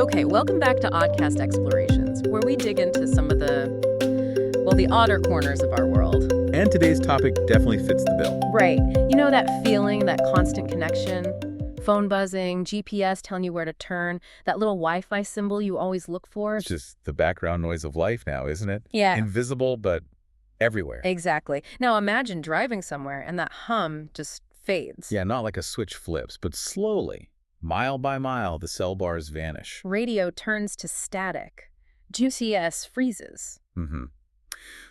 Okay, welcome back to Oddcast Explorations, where we dig into some of the odder corners of our world. And today's topic definitely fits the bill. Right. You know that feeling, that constant connection? Phone buzzing, GPS telling you where to turn, that little Wi-Fi symbol you always look for? It's just the background noise of life now, isn't it? Yeah. Invisible, but everywhere. Exactly. Now imagine driving somewhere and that hum just fades. Yeah, not like a switch flips, but slowly, mile by mile, the cell bars vanish. Radio turns to static. GPS freezes.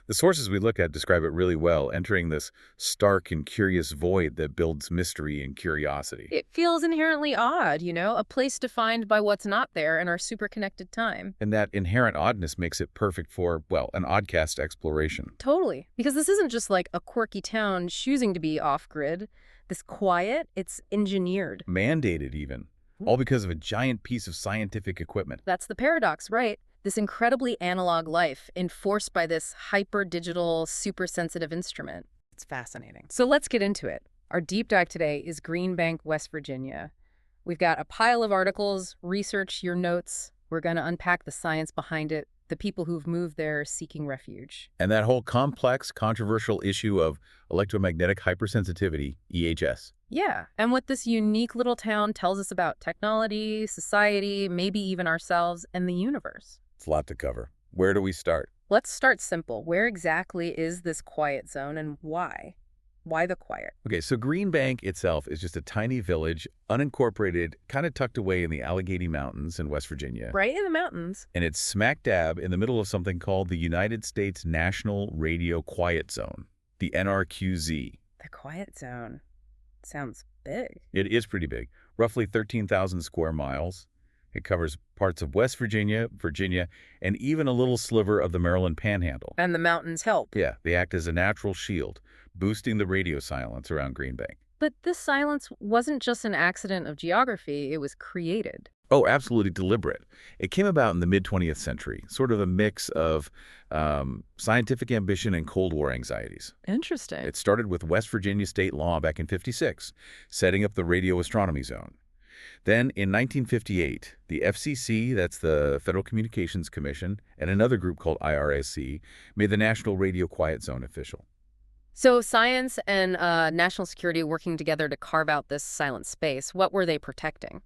The sources we look at describe it really well, entering this stark and curious void that builds mystery and curiosity. It feels inherently odd, a place defined by what's not there in our super-connected time. And that inherent oddness makes it perfect for, well, an oddcast exploration. Totally. Because this isn't just like a quirky town choosing to be off-grid. This quiet, it's engineered. Mandated even. All because of a giant piece of scientific equipment. That's the paradox, right? This incredibly analog life enforced by this hyper-digital, super-sensitive instrument. It's fascinating. So let's get into it. Our deep dive today is Green Bank, West Virginia. We've got a pile of articles, research, your notes. We're going to unpack the science behind it, the people who've moved there seeking refuge. And that whole complex, controversial issue of electromagnetic hypersensitivity, EHS. Yeah, and what this unique little town tells us about technology, society, maybe even ourselves, and the universe. It's a lot to cover. Where do we start? Let's start simple. Where exactly is this quiet zone and why? Why the quiet? Okay, so Green Bank itself is just a tiny village, unincorporated, kind of tucked away in the Allegheny Mountains in West Virginia. Right in the mountains. And it's smack dab in the middle of something called the United States National Radio Quiet Zone, the NRQZ. The quiet zone. Sounds big. It is pretty big, roughly 13,000 square miles. It covers parts of West Virginia, and even a little sliver of the Maryland Panhandle. And the mountains help. Yeah, they act as a natural shield, boosting the radio silence around Green Bank. But this silence wasn't just an accident of geography, it was created. Oh, absolutely deliberate. It came about in the mid-20th century, sort of a mix of scientific ambition and Cold War anxieties. Interesting. It started with West Virginia state law back in '56, setting up the radio astronomy zone. Then, in 1958, the FCC, that's the Federal Communications Commission, and another group called IRSC, made the National Radio Quiet Zone official. So science and national security working together to carve out this silent space, what were they protecting?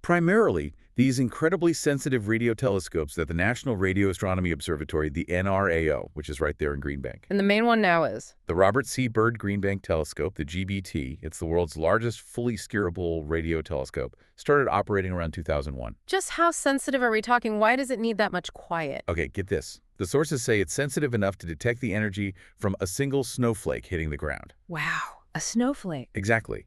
Primarily, these incredibly sensitive radio telescopes that the National Radio Astronomy Observatory, the NRAO, which is right there in Green Bank. And the main one now is? The Robert C. Byrd Green Bank Telescope, the GBT, it's the world's largest fully steerable radio telescope, started operating around 2001. Just how sensitive are we talking? Why does it need that much quiet? Okay, get this. The sources say it's sensitive enough to detect the energy from a single snowflake hitting the ground. Wow, a snowflake. Exactly.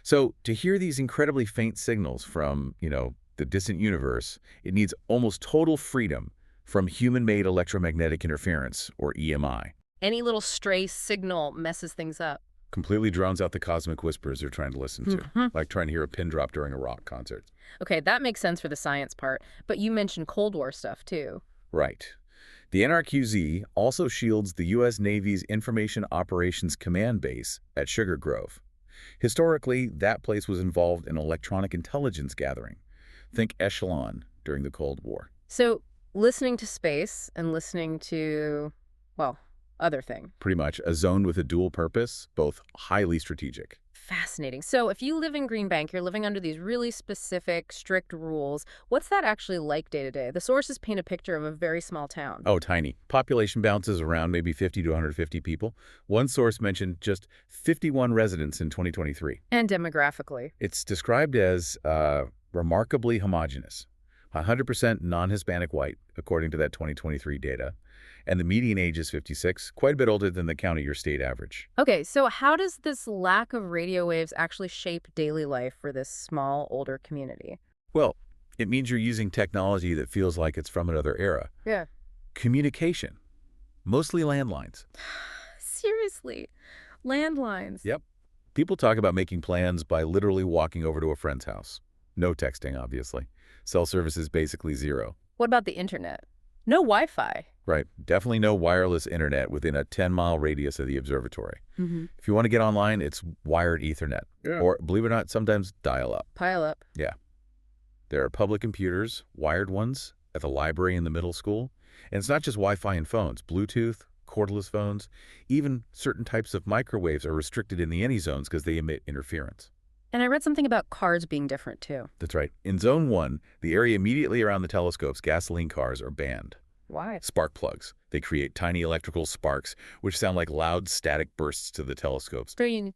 So to hear these incredibly faint signals from, the distant universe, it needs almost total freedom from human-made electromagnetic interference, or EMI. Any little stray signal messes things up. Completely drowns out the cosmic whispers they're trying to listen to, like trying to hear a pin drop during a rock concert. Okay, that makes sense for the science part, but you mentioned Cold War stuff too. Right. The NRQZ also shields the U.S. Navy's Information Operations Command Base at Sugar Grove. Historically, that place was involved in electronic intelligence gathering. Think Echelon during the Cold War. So listening to space and listening to, other thing. Pretty much a zone with a dual purpose, both highly strategic. Fascinating. So if you live in Green Bank, you're living under these really specific, strict rules. What's that actually like day to day? The sources paint a picture of a very small town. Oh, tiny. Population bounces around maybe 50 to 150 people. One source mentioned just 51 residents in 2023. And demographically? It's described as remarkably homogeneous. 100% non-Hispanic white, according to that 2023 data. And the median age is 56, quite a bit older than the county or state average. Okay, so how does this lack of radio waves actually shape daily life for this small, older community? Well, it means you're using technology that feels like it's from another era. Yeah. Communication. Mostly landlines. Seriously? Landlines? Yep. People talk about making plans by literally walking over to a friend's house. No texting, obviously. Cell service is basically zero. What about the internet? No Wi-Fi. Right. Definitely no wireless internet within a 10-mile radius of the observatory. Mm-hmm. If you want to get online, it's wired Ethernet. Yeah. Or, believe it or not, sometimes dial-up. Pile up. Yeah. There are public computers, wired ones, at the library and the middle school. And it's not just Wi-Fi and phones. Bluetooth, cordless phones, even certain types of microwaves are restricted in the any zones because they emit interference. And I read something about cars being different, too. That's right. In Zone 1, the area immediately around the telescopes, gasoline cars are banned. Why? Spark plugs. They create tiny electrical sparks, which sound like loud static bursts to the telescopes.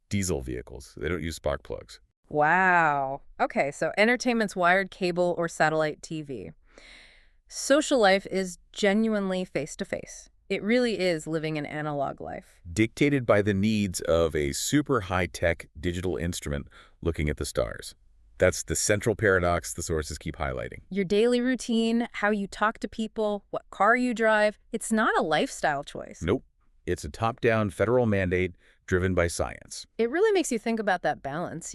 Diesel vehicles. They don't use spark plugs. Wow. Okay, so entertainment's wired cable or satellite TV. Social life is genuinely face-to-face. It really is living an analog life. Dictated by the needs of a super high-tech digital instrument looking at the stars. That's the central paradox the sources keep highlighting. Your daily routine, how you talk to people, what car you drive, it's not a lifestyle choice. Nope. It's a top-down federal mandate driven by science. It really makes you think about that balance,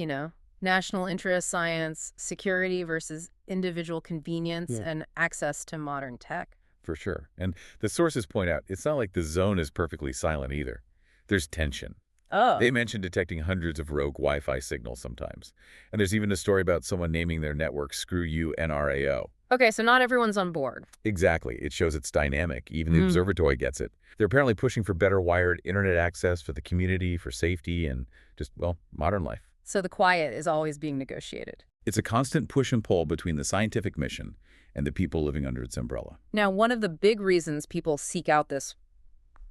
national interest, science, security versus individual convenience and access to modern tech. For sure. And the sources point out, it's not like the zone is perfectly silent either. There's tension. Oh. They mention detecting hundreds of rogue Wi-Fi signals sometimes. And there's even a story about someone naming their network Screw You NRAO. Okay, so not everyone's on board. Exactly. It shows it's dynamic. Even the observatory gets it. They're apparently pushing for better wired internet access for the community, for safety, and just, well, modern life. So the quiet is always being negotiated. It's a constant push and pull between the scientific mission and the people living under its umbrella. Now, one of the big reasons people seek out this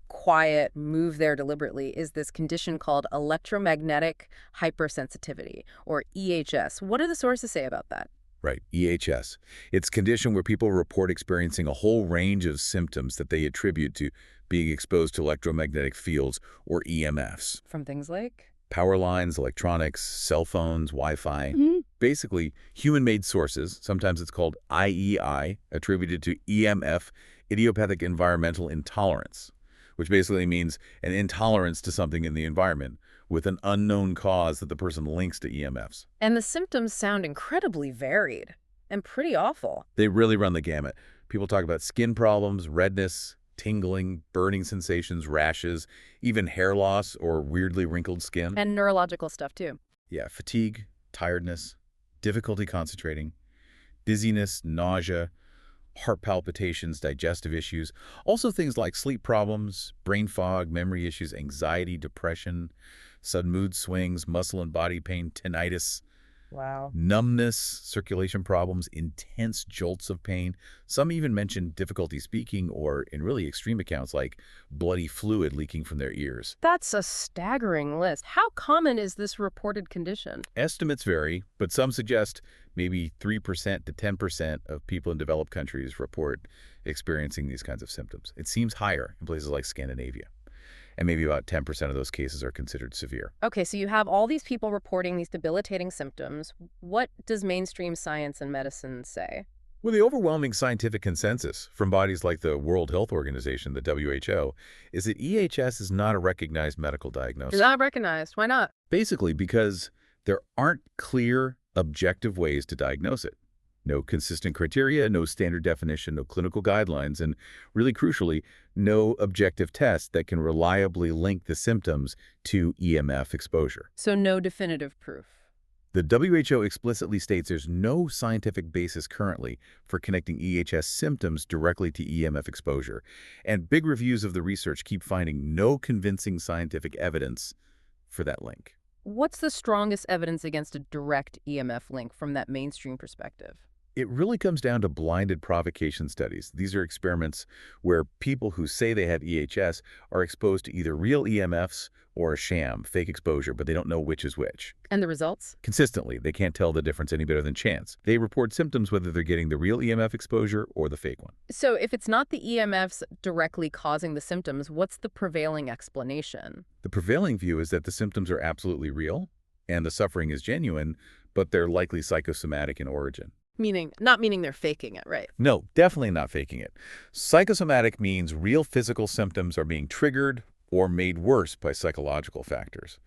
quiet, move there deliberately, is this condition called electromagnetic hypersensitivity, or EHS. What do the sources say about that? Right, EHS. It's a condition where people report experiencing a whole range of symptoms that they attribute to being exposed to electromagnetic fields, or EMFs. From things like? Power lines, electronics, cell phones, Wi-Fi. Basically, human-made sources, sometimes it's called IEI, attributed to EMF, idiopathic environmental intolerance, which basically means an intolerance to something in the environment with an unknown cause that the person links to EMFs. And the symptoms sound incredibly varied and pretty awful. They really run the gamut. People talk about skin problems, redness, tingling, burning sensations, rashes, even hair loss or weirdly wrinkled skin. And neurological stuff, too. Yeah, fatigue, tiredness, difficulty concentrating, dizziness, nausea, heart palpitations, digestive issues. Also things like sleep problems, brain fog, memory issues, anxiety, depression, sudden mood swings, muscle and body pain, tinnitus. Wow. Numbness, circulation problems, intense jolts of pain. Some even mention difficulty speaking or, in really extreme accounts, like bloody fluid leaking from their ears. That's a staggering list. How common is this reported condition? Estimates vary, but some suggest maybe 3% to 10% of people in developed countries report experiencing these kinds of symptoms. It seems higher in places like Scandinavia. And maybe about 10% of those cases are considered severe. Okay, so you have all these people reporting these debilitating symptoms. What does mainstream science and medicine say? Well, the overwhelming scientific consensus from bodies like the World Health Organization, the WHO, is that EHS is not a recognized medical diagnosis. It's not recognized. Why not? Basically because there aren't clear, objective ways to diagnose it. No consistent criteria, no standard definition, no clinical guidelines, and really crucially, no objective test that can reliably link the symptoms to EMF exposure. So no definitive proof. The WHO explicitly states there's no scientific basis currently for connecting EHS symptoms directly to EMF exposure, and big reviews of the research keep finding no convincing scientific evidence for that link. What's the strongest evidence against a direct EMF link from that mainstream perspective? It really comes down to blinded provocation studies. These are experiments where people who say they have EHS are exposed to either real EMFs or a sham, fake exposure, but they don't know which is which. And the results? Consistently, they can't tell the difference any better than chance. They report symptoms whether they're getting the real EMF exposure or the fake one. So if it's not the EMFs directly causing the symptoms, what's the prevailing explanation? The prevailing view is that the symptoms are absolutely real and the suffering is genuine, but they're likely psychosomatic in origin. Not meaning they're faking it, right? No, definitely not faking it. Psychosomatic means real physical symptoms are being triggered or made worse by psychological factors.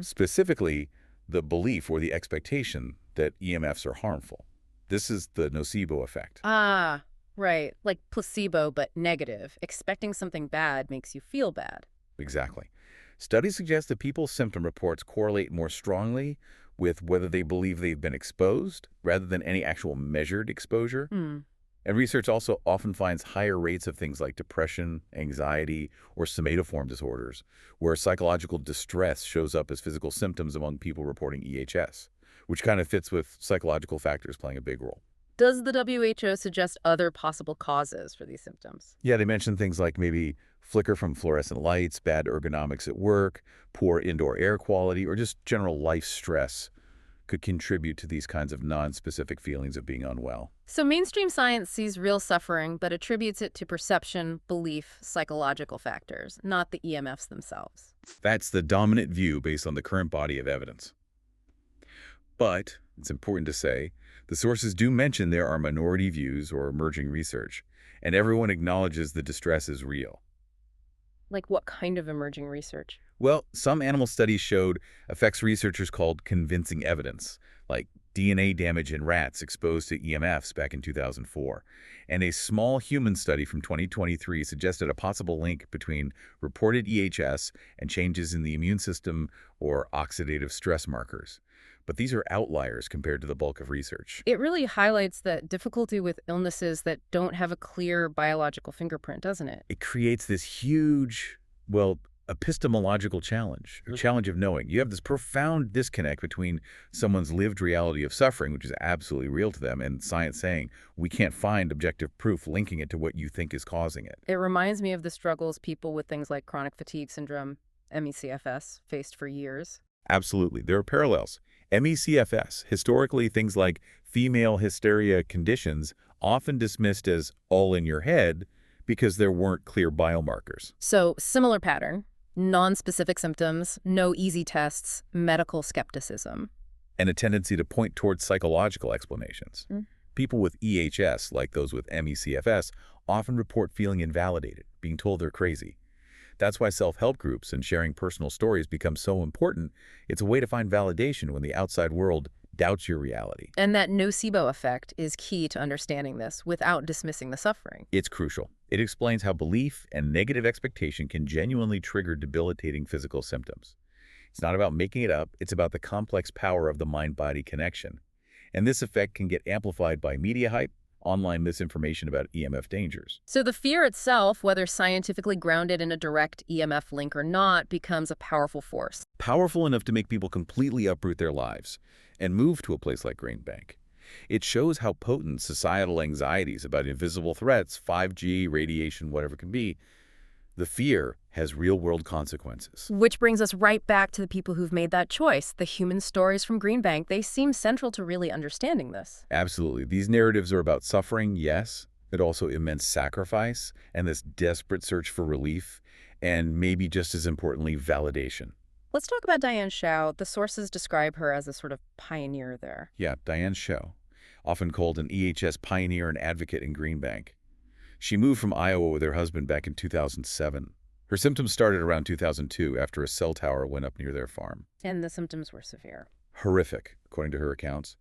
Specifically, the belief or the expectation that EMFs are harmful. This is the nocebo effect. Ah, right. Like placebo, but negative. Expecting something bad makes you feel bad. Exactly. Studies suggest that people's symptom reports correlate more strongly with whether they believe they've been exposed rather than any actual measured exposure. Hmm. And research also often finds higher rates of things like depression, anxiety, or somatoform disorders, where psychological distress shows up as physical symptoms among people reporting EHS, which kind of fits with psychological factors playing a big role. Does the WHO suggest other possible causes for these symptoms? Yeah, they mentioned things like maybe flicker from fluorescent lights, bad ergonomics at work, poor indoor air quality, or just general life stress could contribute to these kinds of non-specific feelings of being unwell. So mainstream science sees real suffering, but attributes it to perception, belief, psychological factors, not the EMFs themselves. That's the dominant view based on the current body of evidence. But it's important to say, the sources do mention there are minority views or emerging research, and everyone acknowledges the distress is real. Like what kind of emerging research? Well, some animal studies showed effects researchers called convincing evidence, like DNA damage in rats exposed to EMFs back in 2004. And a small human study from 2023 suggested a possible link between reported EHS and changes in the immune system or oxidative stress markers. But these are outliers compared to the bulk of research. It really highlights the difficulty with illnesses that don't have a clear biological fingerprint, doesn't it? It creates this huge, well, epistemological challenge, a challenge of knowing. You have this profound disconnect between someone's lived reality of suffering, which is absolutely real to them, and science saying we can't find objective proof linking it to what you think is causing it. It reminds me of the struggles people with things like chronic fatigue syndrome, MECFS, faced for years. Absolutely. There are parallels. MECFS, historically things like female hysteria conditions, often dismissed as all in your head because there weren't clear biomarkers. So, similar pattern, non-specific symptoms, no easy tests, medical skepticism. And a tendency to point towards psychological explanations. People with EHS, like those with MECFS, often report feeling invalidated, being told they're crazy. That's why self-help groups and sharing personal stories become so important. It's a way to find validation when the outside world doubts your reality. And that nocebo effect is key to understanding this without dismissing the suffering. It's crucial. It explains how belief and negative expectation can genuinely trigger debilitating physical symptoms. It's not about making it up. It's about the complex power of the mind-body connection. And this effect can get amplified by media hype, online misinformation about EMF dangers. So the fear itself, whether scientifically grounded in a direct EMF link or not, becomes a powerful force. Powerful enough to make people completely uproot their lives and move to a place like Green Bank. It shows how potent societal anxieties about invisible threats, 5G, radiation, whatever it can be, the fear has real-world consequences. Which brings us right back to the people who've made that choice. The human stories from Green Bank, they seem central to really understanding this. Absolutely. These narratives are about suffering, yes, but also immense sacrifice and this desperate search for relief, and maybe just as importantly, validation. Let's talk about Diane Shao. The sources describe her as a sort of pioneer there. Yeah, Diane Shao, often called an EHS pioneer and advocate in Green Bank. She moved from Iowa with her husband back in 2007. Her symptoms started around 2002 after a cell tower went up near their farm. And the symptoms were severe. Horrific, according to her accounts.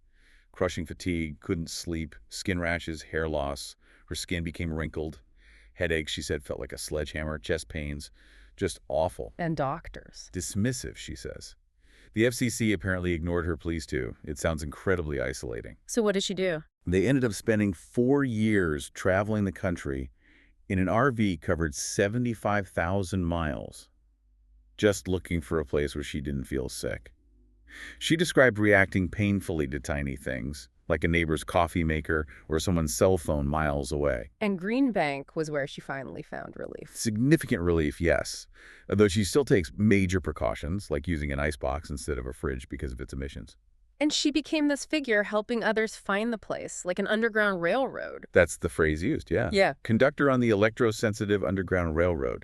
Crushing fatigue, couldn't sleep, skin rashes, hair loss. Her skin became wrinkled. Headaches, she said, felt like a sledgehammer. Chest pains, just awful. And doctors. Dismissive, she says. The FCC apparently ignored her pleas too. It sounds incredibly isolating. So what did she do? They ended up spending 4 years traveling the country in an RV covered 75,000 miles, just looking for a place where she didn't feel sick. She described reacting painfully to tiny things, like a neighbor's coffee maker or someone's cell phone miles away. And Green Bank was where she finally found relief. Significant relief, yes, though she still takes major precautions, like using an icebox instead of a fridge because of its emissions. And she became this figure helping others find the place, like an underground railroad. That's the phrase used, yeah. Yeah. Conductor on the electrosensitive underground railroad,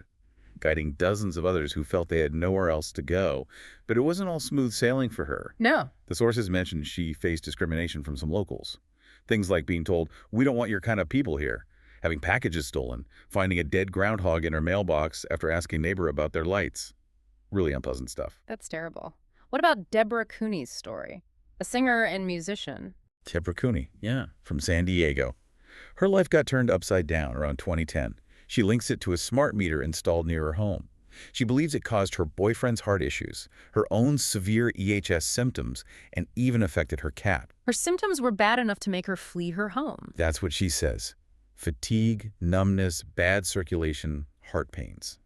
guiding dozens of others who felt they had nowhere else to go. But it wasn't all smooth sailing for her. No. The sources mentioned she faced discrimination from some locals. Things like being told, "We don't want your kind of people here," having packages stolen, finding a dead groundhog in her mailbox after asking a neighbor about their lights. Really unpleasant stuff. That's terrible. What about Deborah Cooney's story? A singer and musician. Deborah Cooney, yeah, from San Diego. Her life got turned upside down around 2010. She links it to a smart meter installed near her home. She believes it caused her boyfriend's heart issues, her own severe EHS symptoms, and even affected her cat. Her symptoms were bad enough to make her flee her home. That's what she says. Fatigue, numbness, bad circulation, heart pains.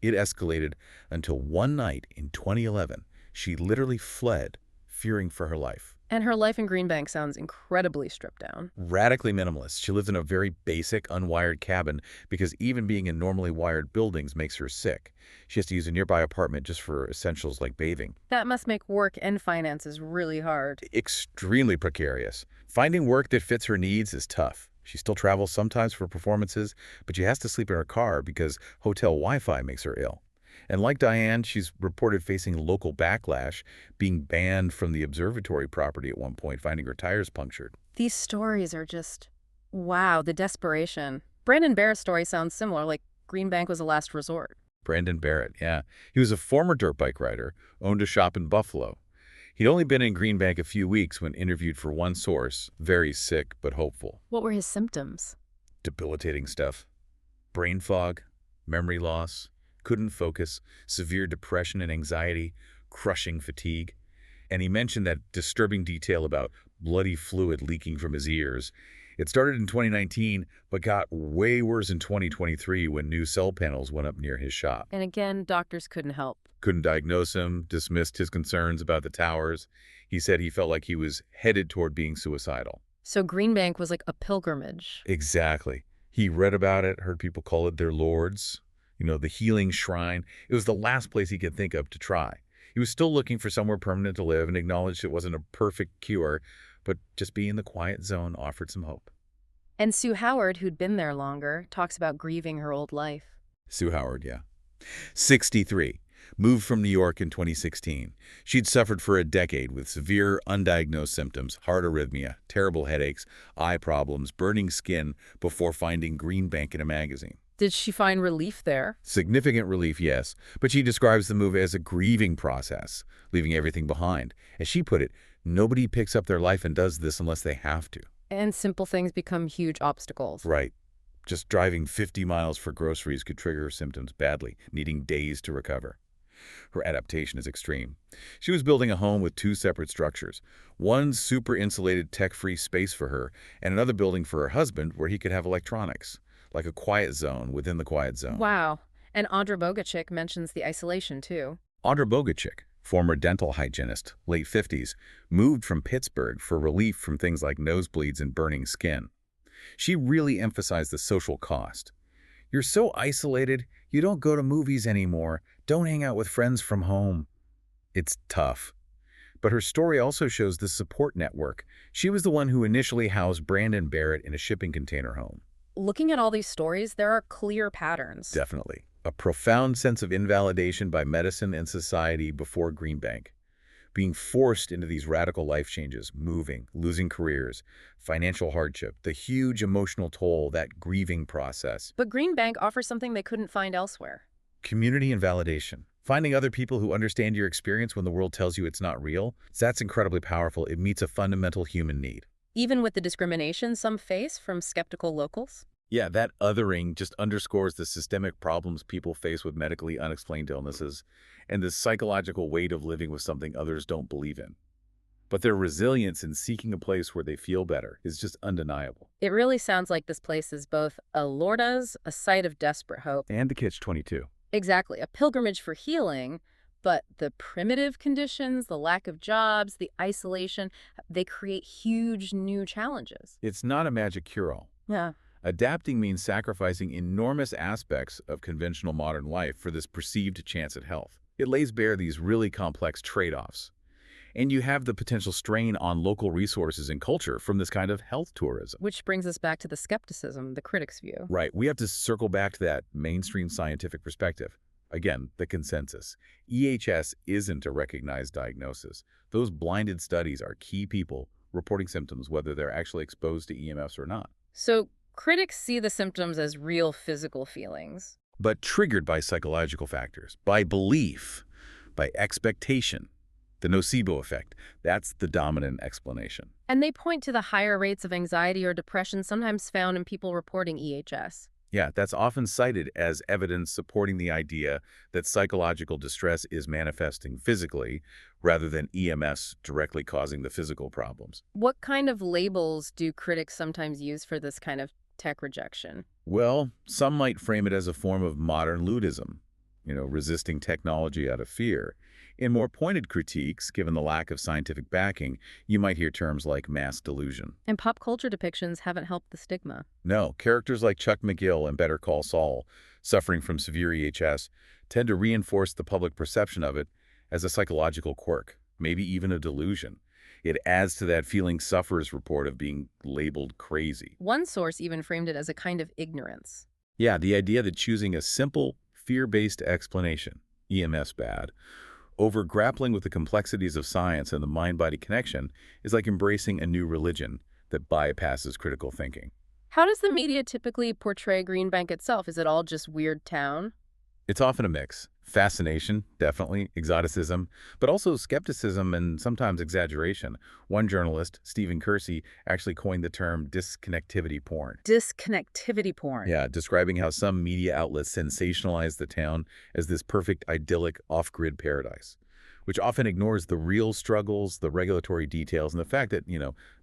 It escalated until one night in 2011, she literally fled, fearing for her life. And her life in Green Bank sounds incredibly stripped down. Radically minimalist. She lives in a very basic, unwired cabin because even being in normally wired buildings makes her sick. She has to use a nearby apartment just for essentials like bathing. That must make work and finances really hard. Extremely precarious. Finding work that fits her needs is tough. She still travels sometimes for performances, but she has to sleep in her car because hotel Wi-Fi makes her ill. And like Diane, she's reported facing local backlash, being banned from the observatory property at one point, finding her tires punctured. These stories are just, wow, the desperation. Brandon Barrett's story sounds similar, like Green Bank was a last resort. Brandon Barrett, yeah. He was a former dirt bike rider, owned a shop in Buffalo. He'd only been in Green Bank a few weeks when interviewed for one source, very sick but hopeful. What were his symptoms? Debilitating stuff. Brain fog, memory loss, couldn't focus, severe depression and anxiety, crushing fatigue. And he mentioned that disturbing detail about bloody fluid leaking from his ears. It started in 2019, but got way worse in 2023 when new cell panels went up near his shop. And again, doctors couldn't help. Couldn't diagnose him, dismissed his concerns about the towers. He said he felt like he was headed toward being suicidal. So Green Bank was like a pilgrimage. Exactly. He read about it, heard people call it their lords. The healing shrine. It was the last place he could think of to try. He was still looking for somewhere permanent to live and acknowledged it wasn't a perfect cure, but just being in the quiet zone offered some hope. And Sue Howard, who'd been there longer, talks about grieving her old life. Sue Howard, yeah. 63. Moved from New York in 2016. She'd suffered for a decade with severe, undiagnosed symptoms, heart arrhythmia, terrible headaches, eye problems, burning skin before finding Green Bank in a magazine. Did she find relief there? Significant relief, yes, but she describes the move as a grieving process, leaving everything behind. As she put it, nobody picks up their life and does this unless they have to. And simple things become huge obstacles. Right. Just driving 50 miles for groceries could trigger her symptoms badly, needing days to recover. Her adaptation is extreme. She was building a home with two separate structures. One super insulated tech-free space for her, and another building for her husband where he could have electronics. Like a quiet zone within the quiet zone. Wow. And Audra Bogachik mentions the isolation, too. Audra Bogachik, former dental hygienist, late 50s, moved from Pittsburgh for relief from things like nosebleeds and burning skin. She really emphasized the social cost. You're so isolated, you don't go to movies anymore, don't hang out with friends from home. It's tough. But her story also shows the support network. She was the one who initially housed Brandon Barrett in a shipping container home. Looking at all these stories, there are clear patterns. Definitely. A profound sense of invalidation by medicine and society before Green Bank. Being forced into these radical life changes, moving, losing careers, financial hardship, the huge emotional toll, that grieving process. But Green Bank offers something they couldn't find elsewhere. Community and validation. Finding other people who understand your experience when the world tells you it's not real, that's incredibly powerful. It meets a fundamental human need. Even with the discrimination some face from skeptical locals? Yeah, that othering just underscores the systemic problems people face with medically unexplained illnesses and the psychological weight of living with something others don't believe in. But their resilience in seeking a place where they feel better is just undeniable. It really sounds like this place is both a Lourdes, a site of desperate hope. And the Catch-22. Exactly, a pilgrimage for healing. But the primitive conditions, the lack of jobs, the isolation, they create huge new challenges. It's not a magic cure-all. Yeah. Adapting means sacrificing enormous aspects of conventional modern life for this perceived chance at health. It lays bare these really complex trade-offs. And you have the potential strain on local resources and culture from this kind of health tourism. Which brings us back to the skepticism, the critic's view. Right. We have to circle back to that mainstream scientific perspective. Again, the consensus. EHS isn't a recognized diagnosis. Those blinded studies are key people reporting symptoms whether they're actually exposed to EMFs or not. So critics see the symptoms as real physical feelings. But triggered by psychological factors, by belief, by expectation. The nocebo effect, that's the dominant explanation. And they point to the higher rates of anxiety or depression sometimes found in people reporting EHS. Yeah, that's often cited as evidence supporting the idea that psychological distress is manifesting physically rather than EMS directly causing the physical problems. What kind of labels do critics sometimes use for this kind of tech rejection? Well, some might frame it as a form of modern ludism, resisting technology out of fear. In more pointed critiques, given the lack of scientific backing, you might hear terms like mass delusion. And pop culture depictions haven't helped the stigma. No, characters like Chuck McGill in Better Call Saul, suffering from severe EHS, tend to reinforce the public perception of it as a psychological quirk, maybe even a delusion. It adds to that feeling sufferers report of being labeled crazy. One source even framed it as a kind of ignorance. Yeah, the idea that choosing a simple, fear-based explanation, EMS bad, over grappling with the complexities of science and the mind-body connection is like embracing a new religion that bypasses critical thinking. How does the media typically portray Green Bank itself? Is it all just weird town? It's often a mix. Fascination, definitely, exoticism, but also skepticism and sometimes exaggeration. One journalist, Stephen Kersey, actually coined the term disconnectivity porn. Disconnectivity porn. Yeah, describing how some media outlets sensationalize the town as this perfect, idyllic, off-grid paradise, which often ignores the real struggles, the regulatory details, and the fact that,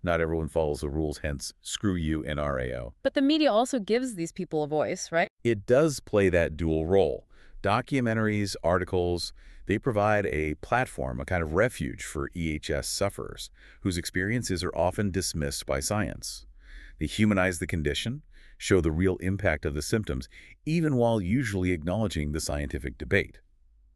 not everyone follows the rules, hence, screw you, NRAO. But the media also gives these people a voice, right? It does play that dual role. Documentaries, articles, they provide a platform, a kind of refuge for EHS sufferers, whose experiences are often dismissed by science. They humanize the condition, show the real impact of the symptoms, even while usually acknowledging the scientific debate.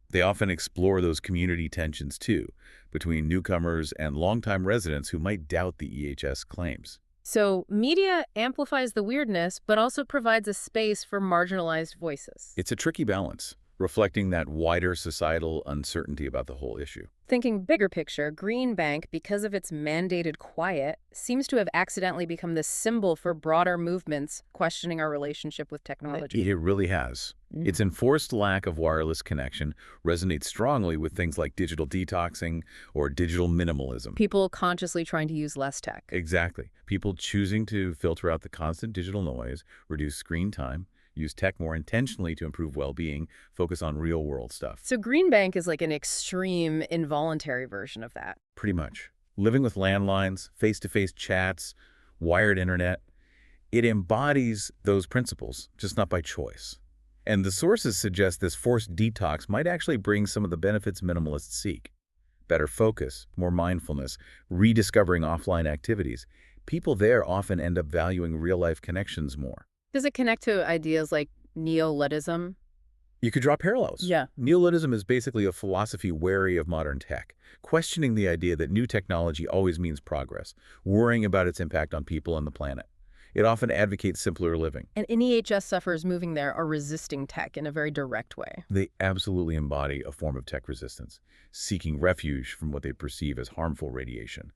They often explore those community tensions, too, between newcomers and longtime residents who might doubt the EHS claims. So media amplifies the weirdness, but also provides a space for marginalized voices. It's a tricky balance, reflecting that wider societal uncertainty about the whole issue. Thinking bigger picture, Green Bank, because of its mandated quiet, seems to have accidentally become the symbol for broader movements questioning our relationship with technology. It really has. Its enforced lack of wireless connection resonates strongly with things like digital detoxing or digital minimalism. People consciously trying to use less tech. Exactly. People choosing to filter out the constant digital noise, reduce screen time, use tech more intentionally to improve well-being, focus on real-world stuff. So Green Bank is like an extreme, involuntary version of that. Pretty much. Living with landlines, face-to-face chats, wired internet, it embodies those principles, just not by choice. And the sources suggest this forced detox might actually bring some of the benefits minimalists seek. Better focus, more mindfulness, rediscovering offline activities. People there often end up valuing real-life connections more. Does it connect to ideas like neoluddism? You could draw parallels. Yeah. Neoluddism is basically a philosophy wary of modern tech, questioning the idea that new technology always means progress, worrying about its impact on people and the planet. It often advocates simpler living. And EHS sufferers moving there are resisting tech in a very direct way. They absolutely embody a form of tech resistance, seeking refuge from what they perceive as harmful radiation.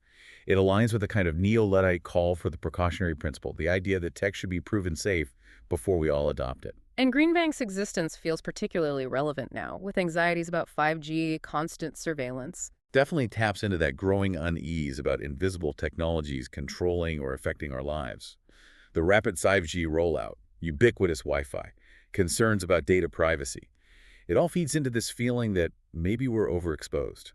It aligns with a kind of neo-Luddite call for the precautionary principle, the idea that tech should be proven safe before we all adopt it. And Green Bank's existence feels particularly relevant now, with anxieties about 5G, constant surveillance. Definitely taps into that growing unease about invisible technologies controlling or affecting our lives. The rapid 5G rollout, ubiquitous Wi-Fi, concerns about data privacy. It all feeds into this feeling that maybe we're overexposed.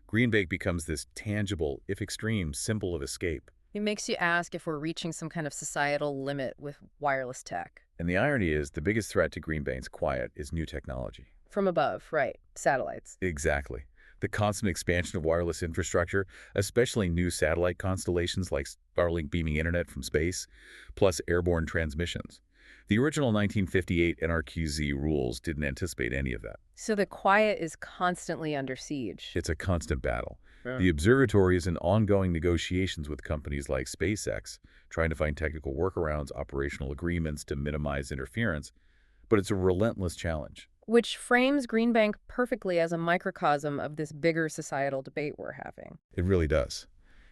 Green Bank becomes this tangible, if extreme, symbol of escape. It makes you ask if we're reaching some kind of societal limit with wireless tech. And the irony is, the biggest threat to Green Bank's quiet is new technology. From above, right. Satellites. Exactly. The constant expansion of wireless infrastructure, especially new satellite constellations like Starlink beaming internet from space, plus airborne transmissions. The original 1958 NRQZ rules didn't anticipate any of that. So the quiet is constantly under siege. It's a constant battle. Yeah. The observatory is in ongoing negotiations with companies like SpaceX, trying to find technical workarounds, operational agreements to minimize interference, but it's a relentless challenge. Which frames Green Bank perfectly as a microcosm of this bigger societal debate we're having. It really does.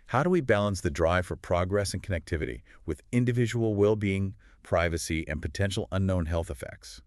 How do we balance the drive for progress and connectivity with individual well-being, privacy, and potential unknown health effects?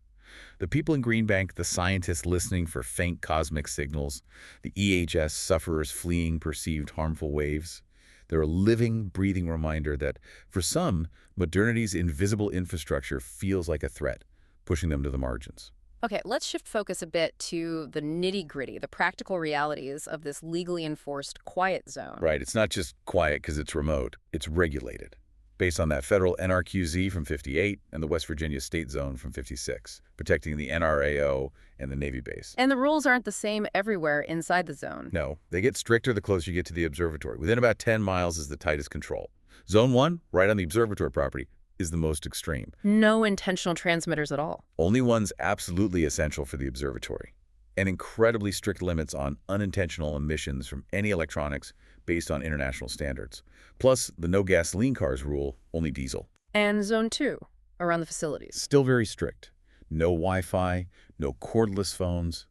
The people in Green Bank, the scientists listening for faint cosmic signals, the EHS sufferers fleeing perceived harmful waves, They're a living, breathing reminder that, for some, modernity's invisible infrastructure feels like a threat, pushing them to the margins. Okay, let's shift focus a bit to the nitty-gritty, the practical realities of this legally enforced quiet zone. Right, it's not just quiet because it's remote. It's regulated, based on that federal NRQZ from 58 and the West Virginia State Zone from 56, protecting the NRAO and the Navy base. And the rules aren't the same everywhere inside the zone. No, they get stricter the closer you get to the observatory. Within about 10 miles is the tightest control. Zone 1, right on the observatory property, is the most extreme. No intentional transmitters at all. Only ones absolutely essential for the observatory. And incredibly strict limits on unintentional emissions from any electronics based on international standards. Plus, the no gasoline cars rule, only diesel. And Zone 2, around the facilities. Still very strict. No Wi-Fi, no cordless phones.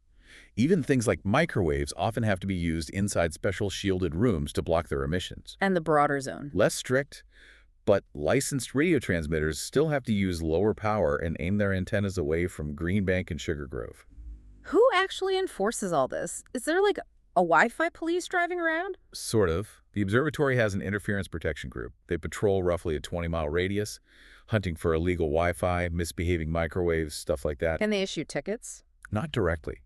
Even things like microwaves often have to be used inside special shielded rooms to block their emissions. And the broader zone. Less strict, but licensed radio transmitters still have to use lower power and aim their antennas away from Green Bank and Sugar Grove. Who actually enforces all this? Is there like a Wi-Fi police driving around? Sort of. The observatory has an interference protection group. They patrol roughly a 20-mile radius, hunting for illegal Wi-Fi, misbehaving microwaves, stuff like that. Can they issue tickets? Not directly.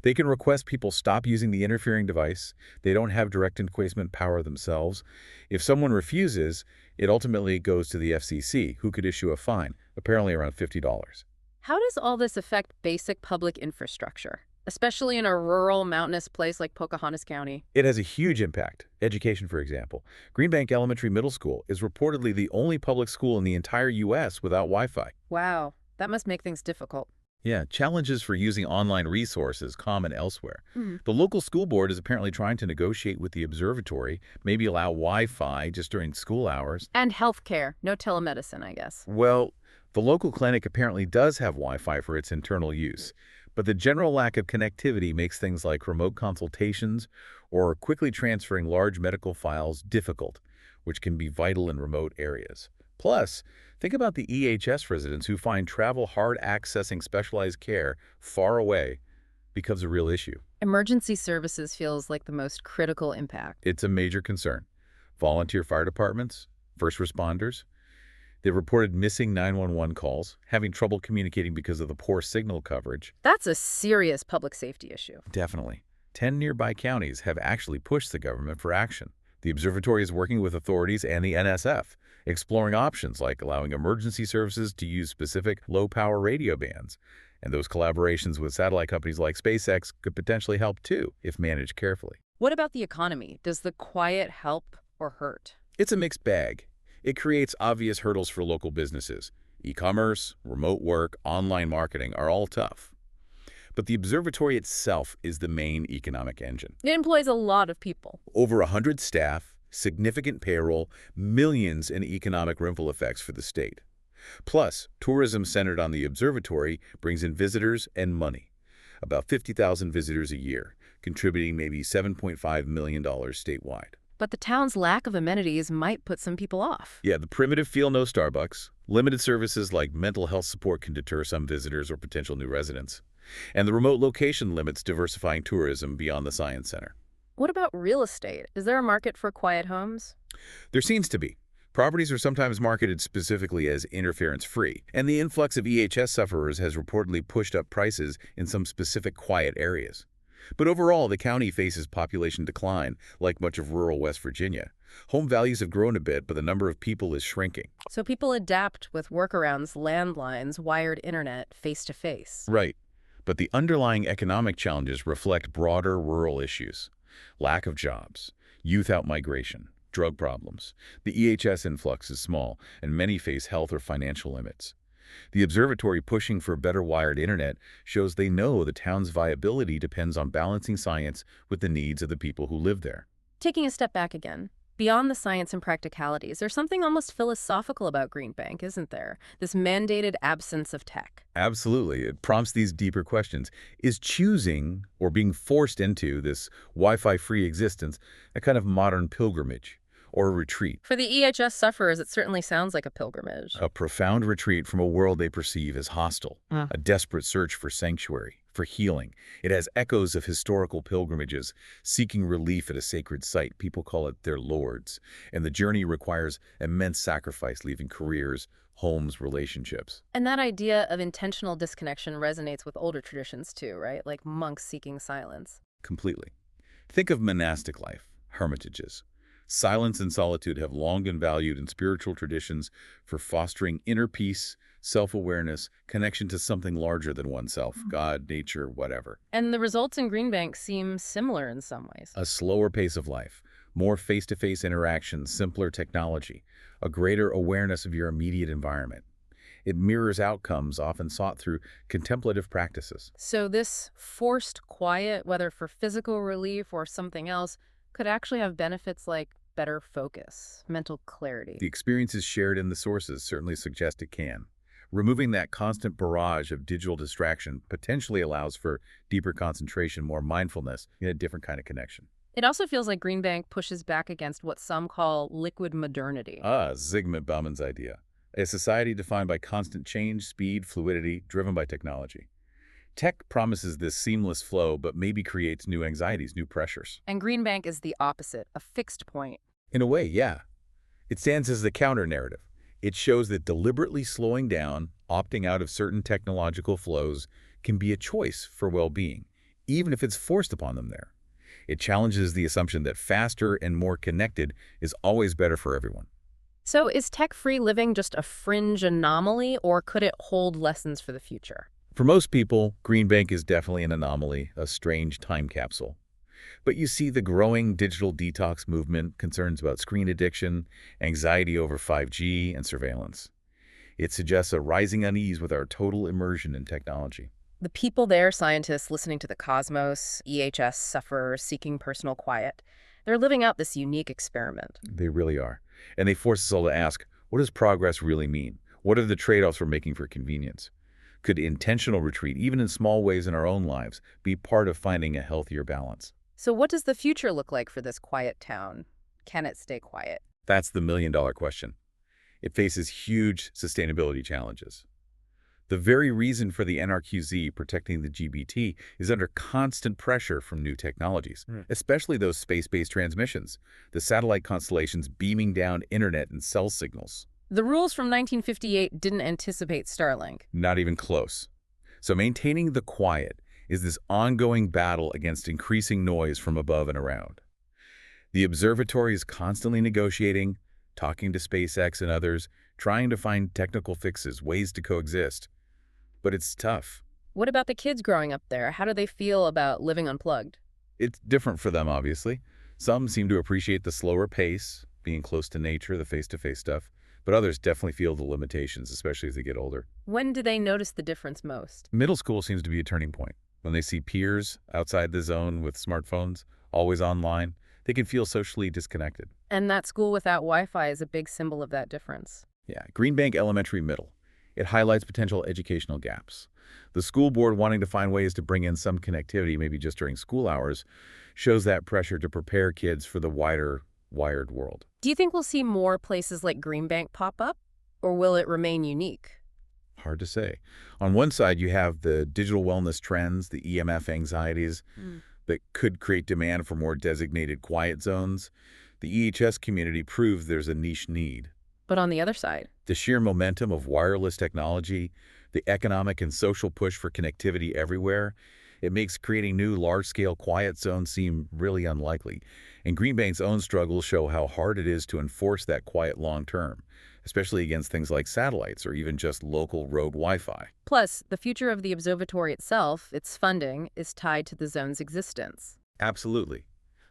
They can request people stop using the interfering device. They don't have direct encasement power themselves. If someone refuses, it ultimately goes to the FCC, who could issue a fine, apparently around $50. How does all this affect basic public infrastructure, especially in a rural, mountainous place like Pocahontas County? It has a huge impact. Education, for example. Green Bank Elementary Middle School is reportedly the only public school in the entire U.S. without Wi-Fi. Wow, that must make things difficult. Yeah, challenges for using online resources common elsewhere. Mm-hmm. The local school board is apparently trying to negotiate with the observatory, maybe allow Wi-Fi just during school hours. And healthcare, no telemedicine, I guess. Well, the local clinic apparently does have Wi-Fi for its internal use, but the general lack of connectivity makes things like remote consultations or quickly transferring large medical files difficult, which can be vital in remote areas. Plus, think about the EHS residents who find travel hard accessing specialized care far away becomes a real issue. Emergency services feels like the most critical impact. It's a major concern. Volunteer fire departments, first responders, they've reported missing 911 calls, having trouble communicating because of the poor signal coverage. That's a serious public safety issue. Definitely. 10 nearby counties have actually pushed the government for action. The observatory is working with authorities and the NSF, exploring options like allowing emergency services to use specific low-power radio bands. And those collaborations with satellite companies like SpaceX could potentially help too, if managed carefully. What about the economy? Does the quiet help or hurt? It's a mixed bag. It creates obvious hurdles for local businesses. E-commerce, remote work, online marketing are all tough. But the observatory itself is the main economic engine. It employs a lot of people. Over 100 staff, significant payroll, millions in economic ripple effects for the state. Plus, tourism centered on the observatory brings in visitors and money. About 50,000 visitors a year, contributing maybe $7.5 million statewide. But the town's lack of amenities might put some people off. Yeah, the primitive feel no Starbucks. Limited services like mental health support can deter some visitors or potential new residents. And the remote location limits diversifying tourism beyond the Science Center. What about real estate? Is there a market for quiet homes? There seems to be. Properties are sometimes marketed specifically as interference-free, and the influx of EHS sufferers has reportedly pushed up prices in some specific quiet areas. But overall, the county faces population decline, like much of rural West Virginia. Home values have grown a bit, but the number of people is shrinking. So people adapt with workarounds, landlines, wired internet, face-to-face. Right. But the underlying economic challenges reflect broader rural issues. Lack of jobs, youth outmigration, drug problems. The EHS influx is small, and many face health or financial limits. The observatory pushing for better wired internet shows they know the town's viability depends on balancing science with the needs of the people who live there. Taking a step back again, beyond the science and practicalities, there's something almost philosophical about Green Bank, isn't there? This mandated absence of tech. Absolutely. It prompts these deeper questions. Is choosing or being forced into this Wi-Fi-free existence a kind of modern pilgrimage or a retreat? For the EHS sufferers, it certainly sounds like a pilgrimage. A profound retreat from a world they perceive as hostile, a desperate search for sanctuary. for healing. It has echoes of historical pilgrimages, seeking relief at a sacred site. People call it their lords. And the journey requires immense sacrifice, leaving careers, homes, relationships. And that idea of intentional disconnection resonates with older traditions too, right? Like monks seeking silence. Completely. Think of monastic life, hermitages. Silence and solitude have long been valued in spiritual traditions for fostering inner peace, self-awareness, connection to something larger than oneself, God, nature, whatever. And the results in Green Bank seem similar in some ways. A slower pace of life, more face-to-face interaction, simpler technology, a greater awareness of your immediate environment. It mirrors outcomes often sought through contemplative practices. So this forced quiet, whether for physical relief or something else, could actually have benefits like better focus, mental clarity. The experiences shared in the sources certainly suggest it can. Removing that constant barrage of digital distraction potentially allows for deeper concentration, more mindfulness, and a different kind of connection. It also feels like Green Bank pushes back against what some call liquid modernity. Zygmunt Bauman's idea. A society defined by constant change, speed, fluidity, driven by technology. Tech promises this seamless flow, but maybe creates new anxieties, new pressures. And Green Bank is the opposite, a fixed point. In a way, yeah. It stands as the counter-narrative. It shows that deliberately slowing down, opting out of certain technological flows, can be a choice for well-being, even if it's forced upon them there. It challenges the assumption that faster and more connected is always better for everyone. So is tech-free living just a fringe anomaly, or could it hold lessons for the future? For most people, Green Bank is definitely an anomaly, a strange time capsule. But you see the growing digital detox movement, concerns about screen addiction, anxiety over 5G, and surveillance. It suggests a rising unease with our total immersion in technology. The people there, scientists listening to the cosmos, EHS sufferers seeking personal quiet, they're living out this unique experiment. They really are. And they force us all to ask, what does progress really mean? What are the trade-offs we're making for convenience? Could intentional retreat, even in small ways in our own lives, be part of finding a healthier balance? So what does the future look like for this quiet town? Can it stay quiet? That's the million-dollar question. It faces huge sustainability challenges. The very reason for the NRQZ protecting the GBT is under constant pressure from new technologies, especially those space-based transmissions, the satellite constellations beaming down internet and cell signals. The rules from 1958 didn't anticipate Starlink. Not even close. So maintaining the quiet is this ongoing battle against increasing noise from above and around. The observatory is constantly negotiating, talking to SpaceX and others, trying to find technical fixes, ways to coexist. But it's tough. What about the kids growing up there? How do they feel about living unplugged? It's different for them, obviously. Some seem to appreciate the slower pace, being close to nature, the face-to-face stuff, but others definitely feel the limitations, especially as they get older. When do they notice the difference most? Middle school seems to be a turning point. When they see peers outside the zone with smartphones, always online, they can feel socially disconnected. And that school without Wi-Fi is a big symbol of that difference. Yeah, Green Bank Elementary Middle. It highlights potential educational gaps. The school board wanting to find ways to bring in some connectivity, maybe just during school hours, shows that pressure to prepare kids for the wider, wired world. Do you think we'll see more places like Green Bank pop up, or will it remain unique? Hard to say. On one side, you have the digital wellness trends, the EMF anxieties that could create demand for more designated quiet zones. The EHS community proves there's a niche need. But on the other side, The sheer momentum of wireless technology, the economic and social push for connectivity everywhere, it makes creating new large-scale quiet zones seem really unlikely. And Green Bank's own struggles show how hard it is to enforce that quiet long-term, especially against things like satellites or even just local road Wi-Fi. plus, the future of the observatory itself, its funding, is tied to the zone's existence. Absolutely.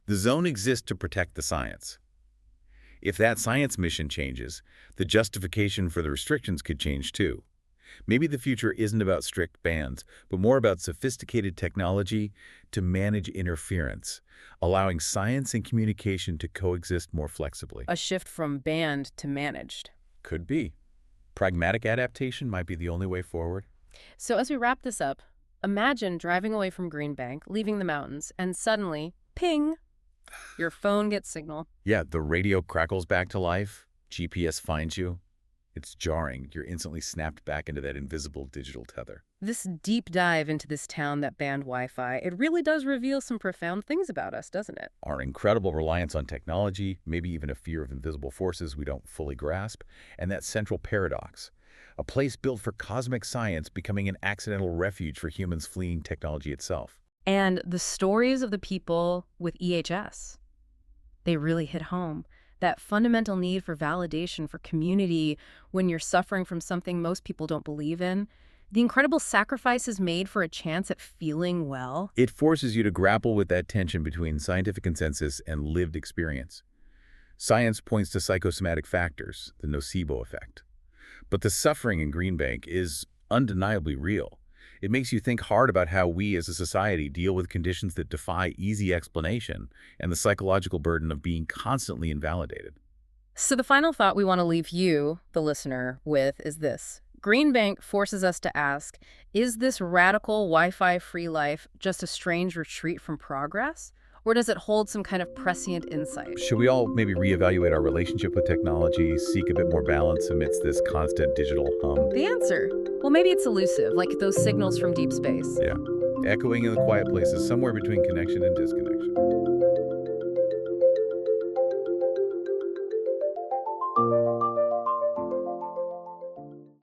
The zone exists to protect the science. If that science mission changes, the justification for the restrictions could change too. Maybe the future isn't about strict bans, but more about sophisticated technology to manage interference, allowing science and communication to coexist more flexibly. A shift from banned to managed. Could be. Pragmatic adaptation might be the only way forward. So as we wrap this up, imagine driving away from Green Bank, leaving the mountains, and suddenly, ping, your phone gets signal. Yeah, the radio crackles back to life. GPS finds you. It's jarring. You're instantly snapped back into that invisible digital tether. This deep dive into this town that banned Wi-Fi, it really does reveal some profound things about us, doesn't it? Our incredible reliance on technology, maybe even a fear of invisible forces we don't fully grasp, and that central paradox. A place built for cosmic science becoming an accidental refuge for humans fleeing technology itself. And the stories of the people with EHS, they really hit home. That fundamental need for validation, for community, when you're suffering from something most people don't believe in. The incredible sacrifices made for a chance at feeling well. It forces you to grapple with that tension between scientific consensus and lived experience. Science points to psychosomatic factors, the nocebo effect. But the suffering in Green Bank is undeniably real. It makes you think hard about how we as a society deal with conditions that defy easy explanation and the psychological burden of being constantly invalidated. So the final thought we want to leave you, the listener, with is this. Green Bank forces us to ask, is this radical Wi-Fi free life just a strange retreat from progress? Or does it hold some kind of prescient insight? Should we all maybe reevaluate our relationship with technology, seek a bit more balance amidst this constant digital hum? The answer? Well, maybe it's elusive, like those signals from deep space. Yeah, echoing in the quiet places somewhere between connection and disconnection.